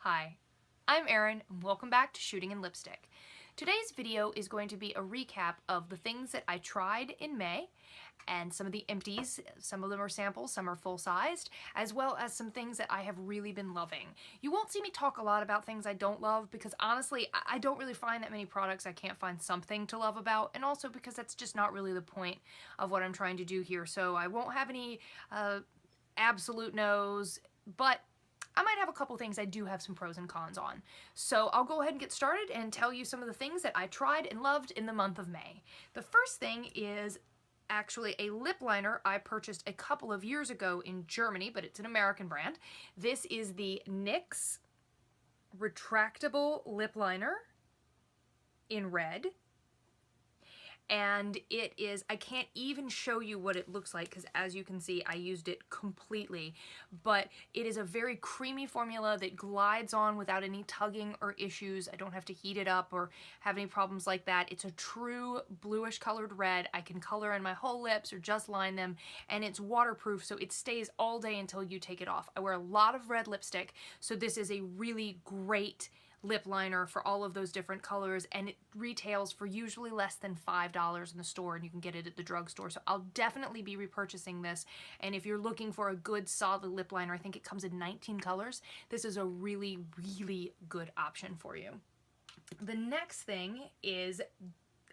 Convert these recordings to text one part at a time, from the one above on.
Hi, I'm Erin and welcome back to Shooting in Lipstick. Today's video is going to be a recap of the things that I tried in May and some of the empties. Some of them are samples, some are full-sized, as well as some things that I have really been loving. You won't see me talk a lot about things I don't love because honestly, I don't really find that many products I can't find something to love about, and also because that's just not really the point of what I'm trying to do here. So I won't have any absolute no's, but I might have a couple things I do have some pros and cons on. So I'll go ahead and get started and tell you some of the things that I tried and loved in the month of May. The first thing is actually a lip liner I purchased a couple of years ago in Germany, but it's an American brand. This is the NYX retractable lip liner in red. And it is, I can't even show you what it looks like because as you can see, I used it completely, but it is a very creamy formula that glides on without any tugging or issues. I don't have to heat it up or have any problems like that. It's a true bluish colored red. I can color in my whole lips or just line them, and it's waterproof, so it stays all day until you take it off. I wear a lot of red lipstick, so this is a really great lip liner for all of those different colors, and it retails for usually less than $5 in the store, and you can get it at the drugstore. So I'll definitely be repurchasing this, and if you're looking for a good solid lip liner, I think it comes in 19 colors. This is a really, really good option for you. The next thing is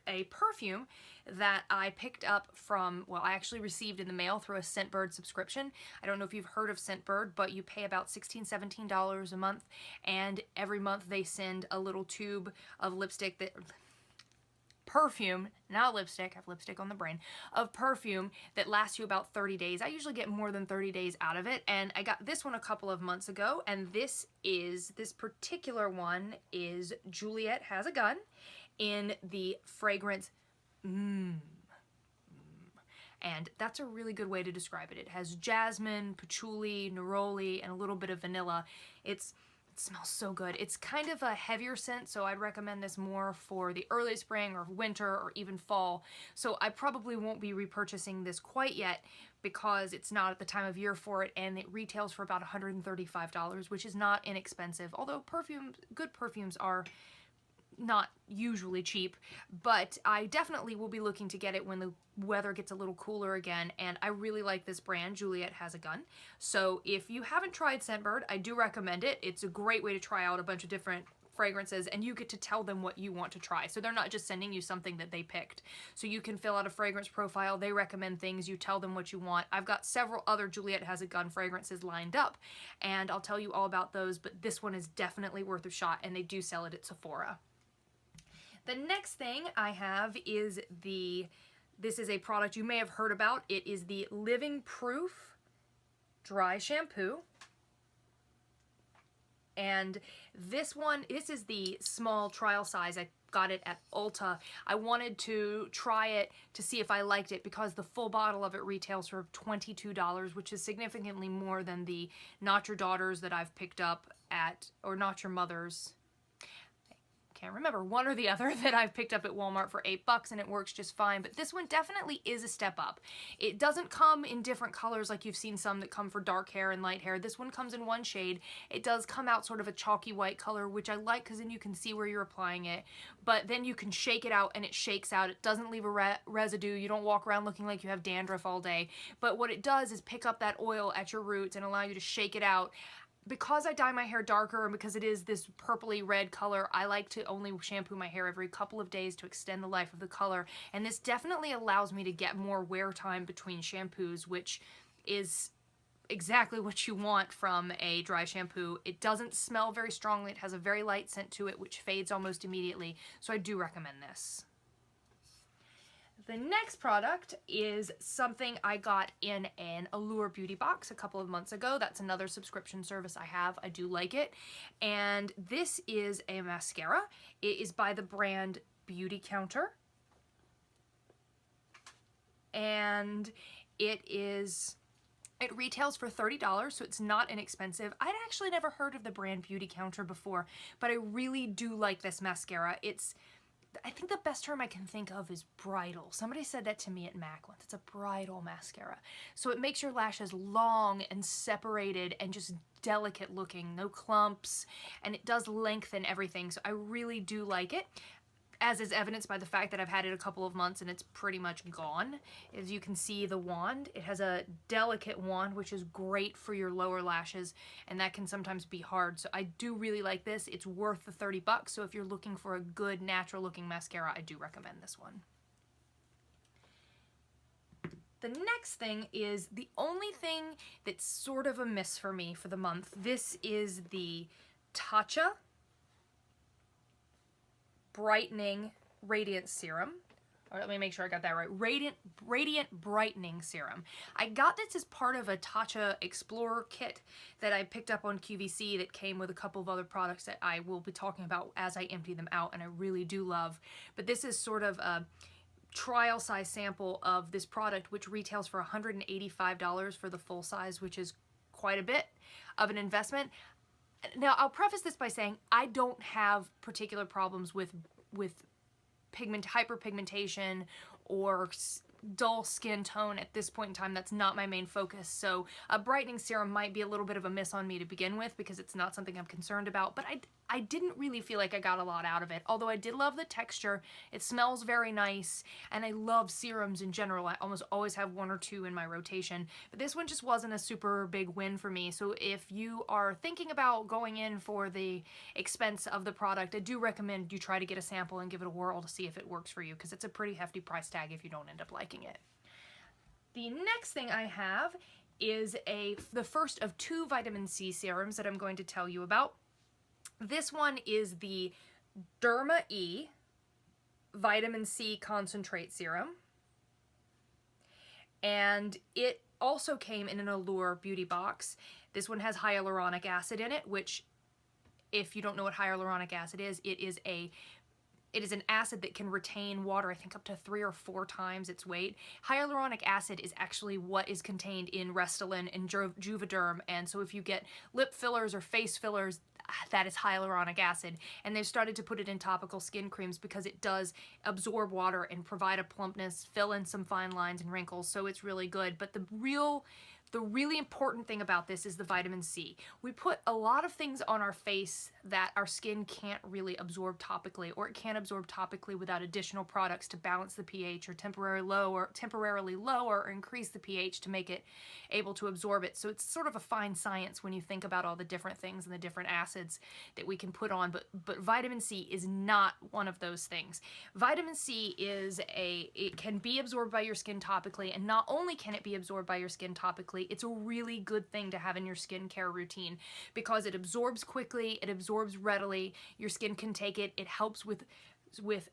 a perfume that I picked up from, well, I actually received in the mail through a Scentbird subscription. I don't know if you've heard of Scentbird, but you pay about $16, $17 a month, and every month they send a little tube of lipstick that, perfume, not lipstick, I have lipstick on the brain, of perfume that lasts you about 30 days. I usually get more than 30 days out of it, and I got this one a couple of months ago, and this particular one is Juliet Has a Gun in the fragrance and that's a really good way to describe it. It has jasmine, patchouli, neroli, and a little bit of vanilla. It smells so good. It's kind of a heavier scent, so I'd recommend this more for the early spring or winter or even fall. So I probably won't be repurchasing this quite yet because it's not at the time of year for it, and it retails for about $135, which is not inexpensive. Although good perfumes are not usually cheap, but I definitely will be looking to get it when the weather gets a little cooler again, and I really like this brand, Juliet Has a Gun. So if you haven't tried Scentbird, I do recommend it. It's a great way to try out a bunch of different fragrances, and you get to tell them what you want to try. So they're not just sending you something that they picked. So you can fill out a fragrance profile, they recommend things, you tell them what you want. I've got several other Juliet Has a Gun fragrances lined up, and I'll tell you all about those, but this one is definitely worth a shot, and they do sell it at Sephora. The next thing I have is this is a product you may have heard about. It is the Living Proof Dry Shampoo. And this is the small trial size. I got it at Ulta. I wanted to try it to see if I liked it because the full bottle of it retails for $22, which is significantly more than the Not Your Daughters that I've picked up at, or Not Your Mother's. Can't remember, one or the other that I've picked up at Walmart for $8 and it works just fine, but this one definitely is a step up. It doesn't come in different colors like you've seen some that come for dark hair and light hair. This one comes in one shade. It does come out sort of a chalky white color, which I like because then you can see where you're applying it, but then you can shake it out and it shakes out. It doesn't leave a residue. You don't walk around looking like you have dandruff all day, but what it does is pick up that oil at your roots and allow you to shake it out. Because I dye my hair darker and because it is this purpley red color, I like to only shampoo my hair every couple of days to extend the life of the color, and this definitely allows me to get more wear time between shampoos, which is exactly what you want from a dry shampoo. It doesn't smell very strongly. It has a very light scent to it, which fades almost immediately, so I do recommend this. The next product is something I got in an Allure beauty box a couple of months ago. That's another subscription service I have. I do like it. And this is a mascara. It is by the brand Beauty Counter. And it retails for $30, so it's not inexpensive. I'd actually never heard of the brand Beauty Counter before, but I really do like this mascara. I think the best term I can think of is bridal. Somebody said that to me at MAC once. It's a bridal mascara. So it makes your lashes long and separated and just delicate looking, no clumps, and it does lengthen everything. So I really do like it, as is evidenced by the fact that I've had it a couple of months and it's pretty much gone. As you can see, the wand, it has a delicate wand, which is great for your lower lashes, and that can sometimes be hard. So I do really like this. It's worth the 30 bucks. So if you're looking for a good natural looking mascara, I do recommend this one. The next thing is the only thing that's sort of a miss for me for the month. This is the Tatcha Brightening Radiant Serum. Or let me make sure I got that right. Radiant Brightening Serum. I got this as part of a Tatcha Explorer kit that I picked up on QVC that came with a couple of other products that I will be talking about as I empty them out, and I really do love. But this is sort of a trial size sample of this product, which retails for $185 for the full size, which is quite a bit of an investment. Now, I'll preface this by saying I don't have particular problems with hyperpigmentation or dull skin tone at this point in time. That's not my main focus. So a brightening serum might be a little bit of a miss on me to begin with because it's not something I'm concerned about, but I didn't really feel like I got a lot out of it. Although I did love the texture, it smells very nice, and I love serums in general. I almost always have one or two in my rotation, but this one just wasn't a super big win for me. So if you are thinking about going in for the expense of the product, I do recommend you try to get a sample and give it a whirl to see if it works for you, because it's a pretty hefty price tag if you don't end up liking it. The next thing I have is the first of two vitamin C serums that I'm going to tell you about. This one is the Derma E Vitamin C Concentrate Serum, and it also came in an Allure beauty box. This one has hyaluronic acid in it, which, if you don't know what hyaluronic acid is, it is an acid that can retain water, I think up to 3 or 4 times its weight. Hyaluronic acid is actually what is contained in Restylane and Juvederm, and so if you get lip fillers or face fillers, that is hyaluronic acid. And they've started to put it in topical skin creams because it does absorb water and provide a plumpness, fill in some fine lines and wrinkles, so it's really good. But the really important thing about this is the vitamin C. We put a lot of things on our face that our skin can't really absorb topically, or it can't absorb topically without additional products to balance the pH or temporarily lower or increase the pH to make it able to absorb it. So it's sort of a fine science when you think about all the different things and the different acids that we can put on, but vitamin C is not one of those things. Vitamin C it can be absorbed by your skin topically, and not only can it be absorbed by your skin topically, it's a really good thing to have in your skincare routine because it absorbs quickly, it absorbs readily, your skin can take it, it helps with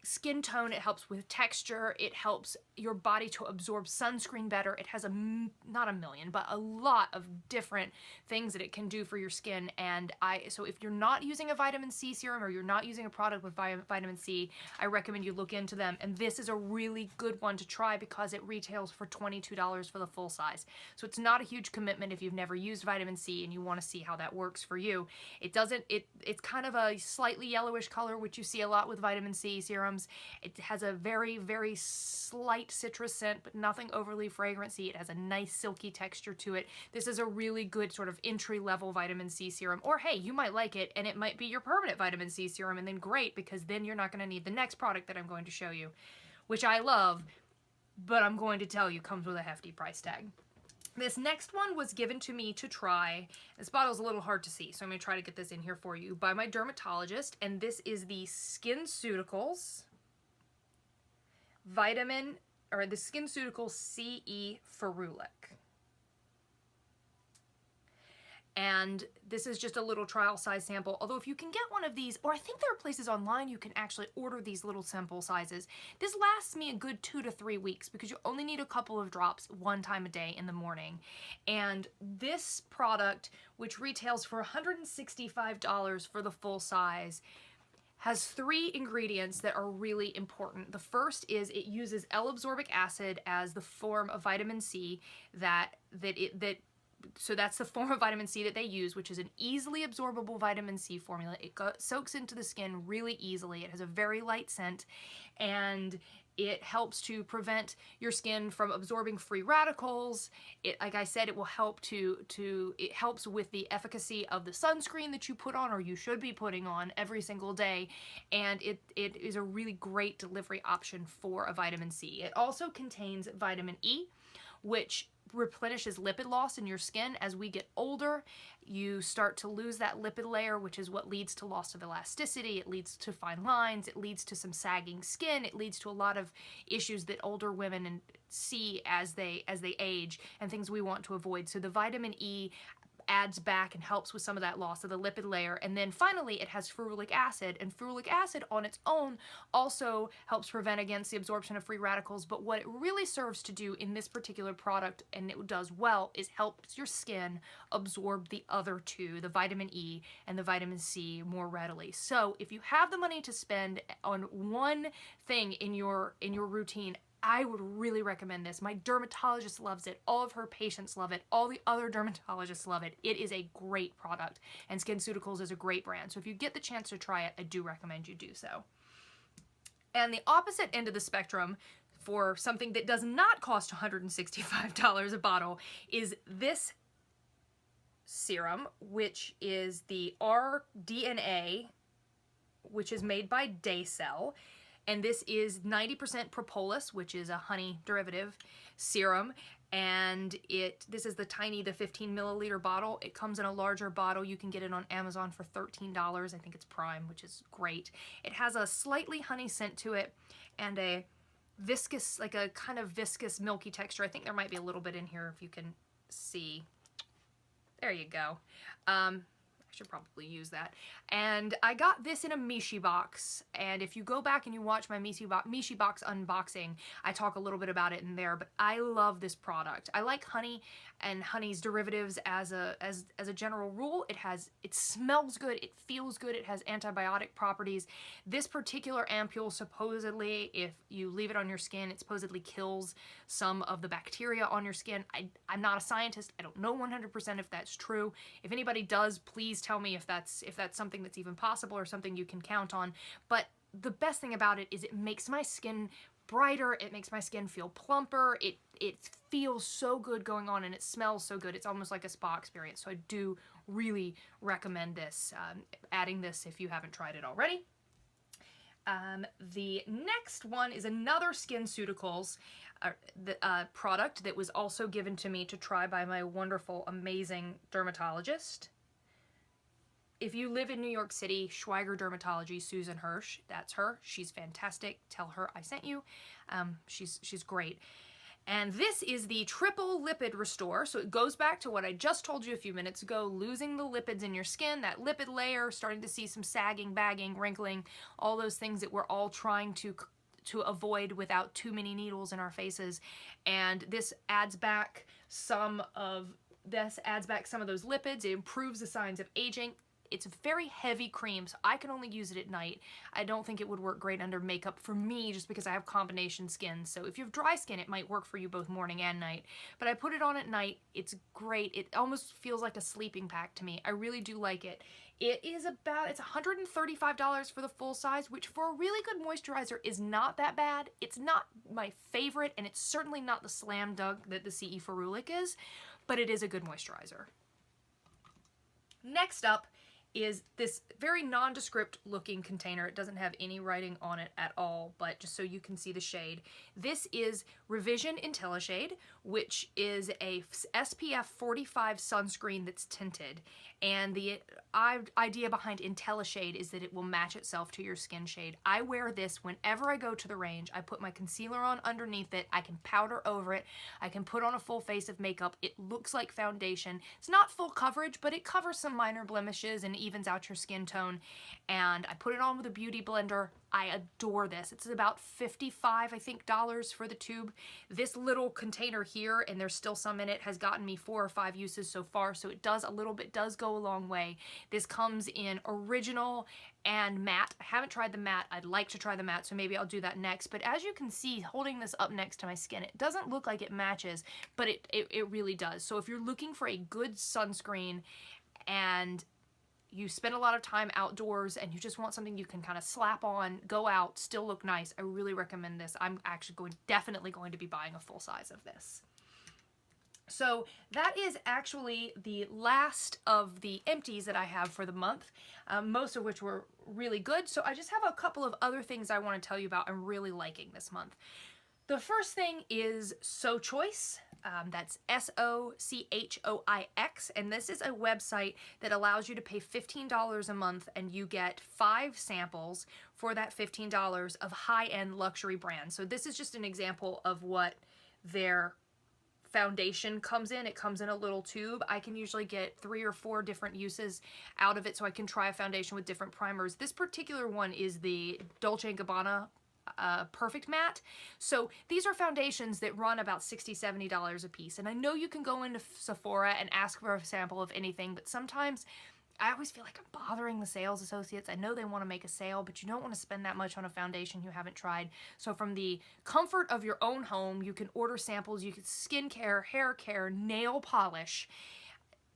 skin tone, it helps with texture, it helps your body to absorb sunscreen better. It has not a million, but a lot of different things that it can do for your skin. And so if you're not using a vitamin C serum or you're not using a product with vitamin C, I recommend you look into them. And this is a really good one to try because it retails for $22 for the full size. So it's not a huge commitment if you've never used vitamin C and you want to see how that works for you. It's kind of a slightly yellowish color, which you see a lot with vitamin C serums. It has a very, very slight citrus scent, but nothing overly fragrancy. It has a nice silky texture to it. This is a really good sort of entry-level vitamin C serum. Or hey, you might like it and it might be your permanent vitamin C serum, and then great, because then you're not going to need the next product that I'm going to show you, which I love, but I'm going to tell you comes with a hefty price tag. This next one was given to me to try. This bottle's a little hard to see, so I'm going to try to get this in here for you, by my dermatologist, and this is the SkinCeuticals the SkinCeuticals CE Ferulic. And this is just a little trial size sample, although if you can get one of these, or I think there are places online you can actually order these little sample sizes. This lasts me a good 2 to 3 weeks because you only need a couple of drops one time a day in the morning. And this product, which retails for $165 for the full size, has 3 ingredients that are really important. The first is it uses L-absorbic acid as the form of vitamin C that so that's the form of vitamin C that they use, which is an easily absorbable vitamin C formula. It soaks into the skin really easily. It has a very light scent, and it helps to prevent your skin from absorbing free radicals. It, like I said, it will help it helps with the efficacy of the sunscreen that you put on, or you should be putting on every single day. And it is a really great delivery option for a vitamin C. It also contains vitamin E, which replenishes lipid loss in your skin. As we get older, you start to lose that lipid layer, which is what leads to loss of elasticity. It leads to fine lines. It leads to some sagging skin. It leads to a lot of issues that older women see as they age, and things we want to avoid. So the vitamin E adds back and helps with some of that loss of the lipid layer. And then finally, it has ferulic acid, and ferulic acid on its own also helps prevent against the absorption of free radicals. But what it really serves to do in this particular product, and it does well, is helps your skin absorb the other two, the vitamin E and the vitamin C, more readily. So if you have the money to spend on one thing in your routine, I would really recommend this. My dermatologist loves it. All of her patients love it. All the other dermatologists love it. It is a great product, and SkinCeuticals is a great brand. So if you get the chance to try it, I do recommend you do so. And the opposite end of the spectrum, for something that does not cost $165 a bottle, is this serum, which is the rDNA, which is made by Daycell. And this is 90% propolis, which is a honey derivative serum. And this is the 15 milliliter bottle. It comes in a larger bottle. You can get it on Amazon for $13. I think it's Prime, which is great. It has a slightly honey scent to it and a viscous, like a kind of viscous milky texture. I think there might be a little bit in here if you can see. There you go. I should probably use that. And I got this in a Mishi box, and if you go back and you watch my Mishi box unboxing, I talk a little bit about it in there, but I love this product. I like honey and honey's derivatives as a general rule. It smells good, it feels good, it has antibiotic properties. This particular ampule, supposedly, if you leave it on your skin, it supposedly kills some of the bacteria on your skin. I'm not a scientist. I don't know 100% if that's true. If anybody does, please tell me if that's something that's even possible or something you can count on. But the best thing about it is it makes my skin brighter, it makes my skin feel plumper, it feels so good going on, and it smells so good. It's almost like a spa experience. So I do really recommend this, adding this if you haven't tried it already. The next one is another SkinCeuticals product that was also given to me to try by my wonderful, amazing dermatologist. If you live in New York City, Schweiger Dermatology, Susan Hirsch, that's her. She's fantastic. Tell her I sent you. She's great. And this is the Triple Lipid Restore. So it goes back to what I just told you a few minutes ago, losing the lipids in your skin, that lipid layer, starting to see some sagging, bagging, wrinkling, all those things that we're all trying to avoid without too many needles in our faces. And this adds back some of those lipids. It improves the signs of aging. It's a very heavy cream, so I can only use it at night. I don't think it would work great under makeup for me just because I have combination skin. So if you have dry skin, it might work for you both morning and night. But I put it on at night. It's great. It almost feels like a sleeping pack to me. I really do like it. It's $135 for the full size, which for a really good moisturizer is not that bad. It's not my favorite, and it's certainly not the slam dunk that the CE Ferulic is, but it is a good moisturizer. Next up is this very nondescript looking container. It doesn't have any writing on it at all, but just so you can see the shade. This is Revision IntelliShade, which is a SPF 45 sunscreen that's tinted. And the idea behind IntelliShade is that it will match itself to your skin shade. I wear this whenever I go to the range. I put my concealer on underneath it. I can powder over it. I can put on a full face of makeup. It looks like foundation. It's not full coverage, but it covers some minor blemishes and evens out your skin tone. And I put it on with a beauty blender. I adore this. It's about $55, I think, for the tube. This little container here, and there's still some in it, has gotten me 4 or 5 uses so far, so it does go a long way. This comes in original and matte. I haven't tried the matte. I'd like to try the matte, so maybe I'll do that next. But as you can see, holding this up next to my skin, it doesn't look like it matches, but it really does. So if you're looking for a good sunscreen and you spend a lot of time outdoors and you just want something you can kind of slap on, go out, still look nice, I really recommend this. I'm actually definitely going to be buying a full size of this. So that is actually the last of the empties that I have for the month, most of which were really good. So I just have a couple of other things I want to tell you about I'm really liking this month. The first thing is So Choix. That's SOCHOIX, and this is a website that allows you to pay $15 a month and you get 5 samples for that $15 of high-end luxury brands. So this is just an example of what their foundation comes in. It comes in a little tube. I can usually get 3 or 4 different uses out of it, so I can try a foundation with different primers. This particular one is the Dolce & Gabbana Perfect Matte. So these are foundations that run about $60, $70 a piece. And I know you can go into Sephora and ask for a sample of anything, but sometimes I always feel like I'm bothering the sales associates. I know they want to make a sale, but you don't want to spend that much on a foundation you haven't tried. So from the comfort of your own home, you can order samples. You can skincare, hair care, nail polish,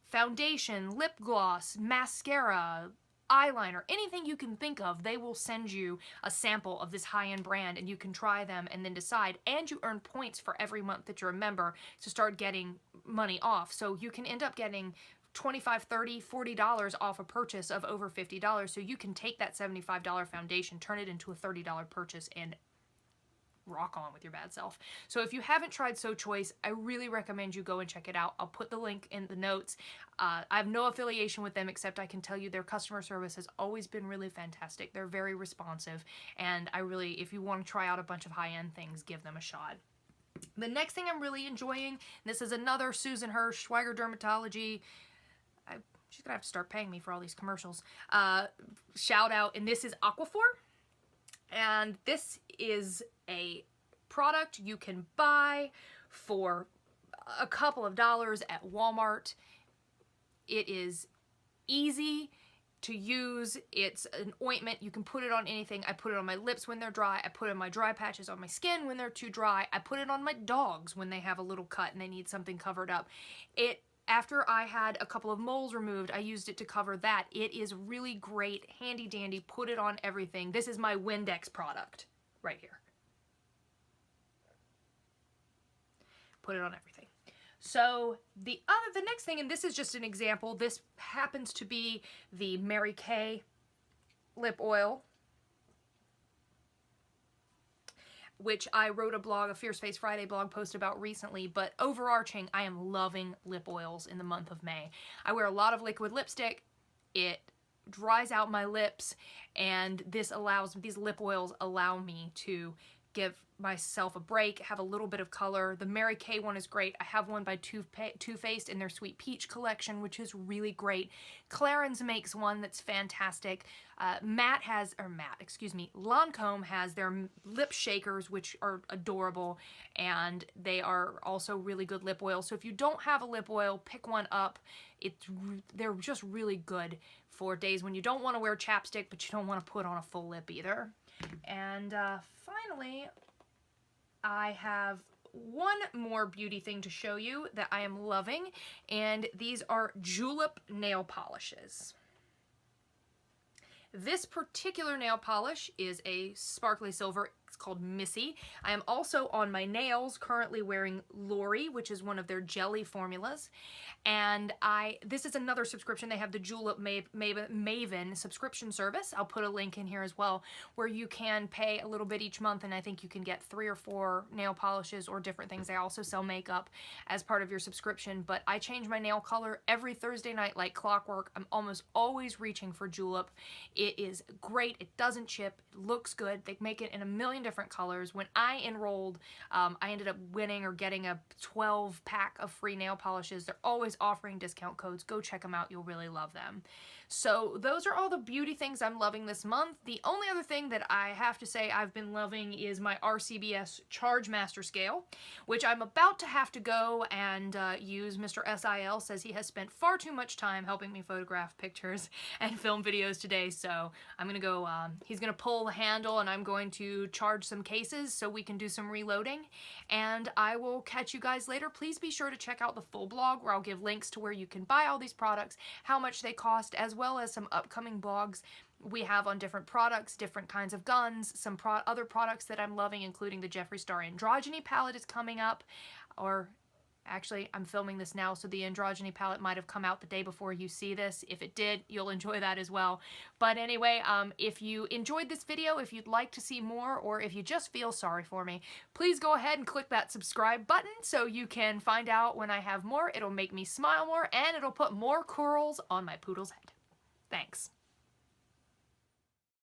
foundation, lip gloss, mascara, eyeliner, anything you can think of. They will send you a sample of this high-end brand and you can try them and then decide, and you earn points for every month that you're a member to start getting money off. So you can end up getting $25, $30, $40 off a purchase of over $50. So you can take that $75 foundation, turn it into a $30 purchase, and rock on with your bad self. So if you haven't tried So Choix, I really recommend you go and check it out. I'll put the link in the notes. I have no affiliation with them, except I can tell you their customer service has always been really fantastic. They're very responsive, and if you want to try out a bunch of high-end things, give them a shot. The next thing I'm really enjoying, this is another Susan Hirsch, Schweiger Dermatology. She's gonna have to start paying me for all these commercials. Shout out, and this is Aquaphor. And this is a product you can buy for a couple of dollars at Walmart. It is easy to use. It's an ointment. You can put it on anything. I put it on my lips when they're dry. I put it on my dry patches on my skin when they're too dry. I put it on my dogs when they have a little cut and they need something covered up. After I had a couple of moles removed, I used it to cover that. It is really great, handy dandy, put it on everything. This is my Windex product right here. Put it on everything. So the next thing, and this is just an example, this happens to be the Mary Kay lip oil, which I wrote a Fierce Face Friday blog post about recently, but overarching, I am loving lip oils in the month of May. I wear a lot of liquid lipstick. It dries out my lips, and these lip oils allow me to give myself a break, have a little bit of color. The Mary Kay one is great. I have one by Too Faced in their Sweet Peach collection, which is really great. Clarins makes one that's fantastic. Lancome has their lip shakers, which are adorable, and they are also really good lip oils. So if you don't have a lip oil, pick one up. They're just really good for days when you don't want to wear chapstick, but you don't want to put on a full lip either. And finally, I have one more beauty thing to show you that I am loving, and these are Julep nail polishes. This particular nail polish is a sparkly silver. It's called Missy. I am also on my nails currently wearing Lori, which is one of their jelly formulas. And this is another subscription. They have the Julep Maven subscription service. I'll put a link in here as well, where you can pay a little bit each month, and I think you can get 3 or 4 nail polishes or different things. They also sell makeup as part of your subscription, but I change my nail color every Thursday night like clockwork. I'm almost always reaching for Julep. It is great. It doesn't chip. It looks good. They make it in a million different colors. When I enrolled, I ended up winning or getting a 12-pack of free nail polishes. They're always offering discount codes. Go check them out. You'll really love them. So those are all the beauty things I'm loving this month. The only other thing that I have to say I've been loving is my RCBS Charge Master Scale, which I'm about to have to go and use. Mr. SIL says he has spent far too much time helping me photograph pictures and film videos today, so I'm gonna go, he's gonna pull the handle and I'm going to charge some cases so we can do some reloading, and I will catch you guys later. Please be sure to check out the full blog where I'll give links to where you can buy all these products, how much they cost, as well as some upcoming blogs we have on different products, different kinds of guns, some other products that I'm loving, including the Jeffree Star Androgyny palette is coming up, or actually, I'm filming this now, so the Androgyny palette might have come out the day before you see this. If it did, you'll enjoy that as well. But anyway, if you enjoyed this video, if you'd like to see more, or if you just feel sorry for me, please go ahead and click that subscribe button so you can find out when I have more. It'll make me smile more, and it'll put more curls on my poodle's head. Thanks.